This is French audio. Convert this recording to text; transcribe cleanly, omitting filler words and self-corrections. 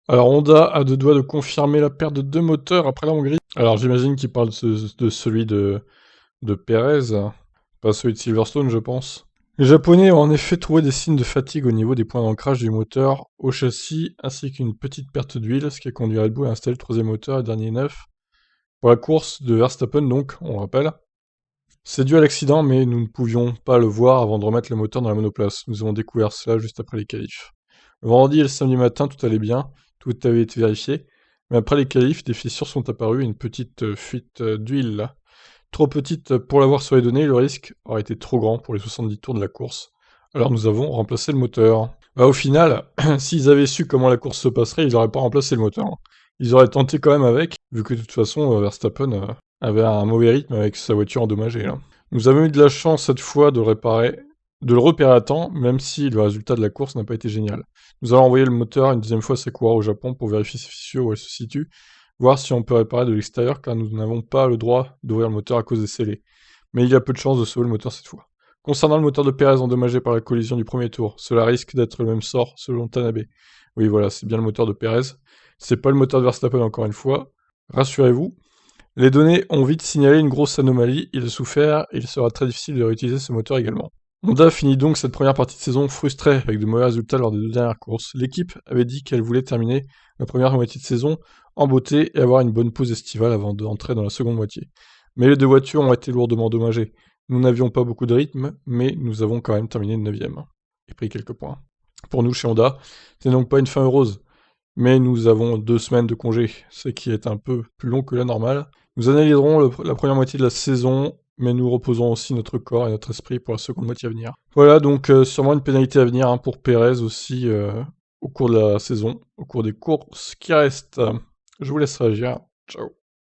Alors Honda a deux doigts de confirmer la perte de 2 moteurs après la Hongrie. Alors j'imagine qu'il parle de celui de Pérez, pas celui de Silverstone je pense. Les Japonais ont en effet trouvé des signes de fatigue au niveau des points d'ancrage du moteur au châssis, ainsi qu'une petite perte d'huile, ce qui a conduit Red Bull à installer le troisième moteur et dernier neuf. Pour la course de Verstappen donc, on le rappelle. C'est dû à l'accident, mais nous ne pouvions pas le voir avant de remettre le moteur dans la monoplace. Nous avons découvert cela juste après les qualifs. Le vendredi et le samedi matin, tout allait bien, tout avait été vérifié, mais après les qualifs, des fissures sont apparues et une petite fuite d'huile. Trop petite pour l'avoir sur les données, le risque aurait été trop grand pour les 70 tours de la course. Alors nous avons remplacé le moteur. Bah, au final, s'ils avaient su comment la course se passerait, ils n'auraient pas remplacé le moteur. Ils auraient tenté quand même avec, vu que de toute façon, Verstappen avait un mauvais rythme avec sa voiture endommagée, là. Nous avons eu de la chance cette fois de le repérer à temps, même si le résultat de la course n'a pas été génial. Nous allons envoyer le moteur une deuxième fois à ses coureurs au Japon pour vérifier ses fissures où elles se situent, voir si on peut réparer de l'extérieur car nous n'avons pas le droit d'ouvrir le moteur à cause des scellés. Mais il y a peu de chances de sauver le moteur cette fois. Concernant le moteur de Perez endommagé par la collision du premier tour, cela risque d'être le même sort selon Tanabe. Oui voilà, c'est bien le moteur de Perez. C'est pas le moteur de Verstappen encore une fois. Rassurez-vous, les données ont vite signalé une grosse anomalie, il a souffert et il sera très difficile de réutiliser ce moteur également. Honda finit donc cette première partie de saison frustrée avec de mauvais résultats lors des deux dernières courses. L'équipe avait dit qu'elle voulait terminer la première moitié de saison en beauté et avoir une bonne pause estivale avant d'entrer dans la seconde moitié. Mais les deux voitures ont été lourdement endommagées. Nous n'avions pas beaucoup de rythme, mais nous avons quand même terminé 9ème et pris quelques points. Pour nous chez Honda, ce n'est donc pas une fin heureuse, mais nous avons 2 semaines de congé, ce qui est un peu plus long que la normale. Nous analyserons la première moitié de la saison, mais nous reposons aussi notre corps et notre esprit pour la seconde moitié à venir. Voilà, donc sûrement une pénalité à venir pour Pérez aussi au cours de la saison, au cours des courses qui restent. Je vous laisse réagir. Ciao.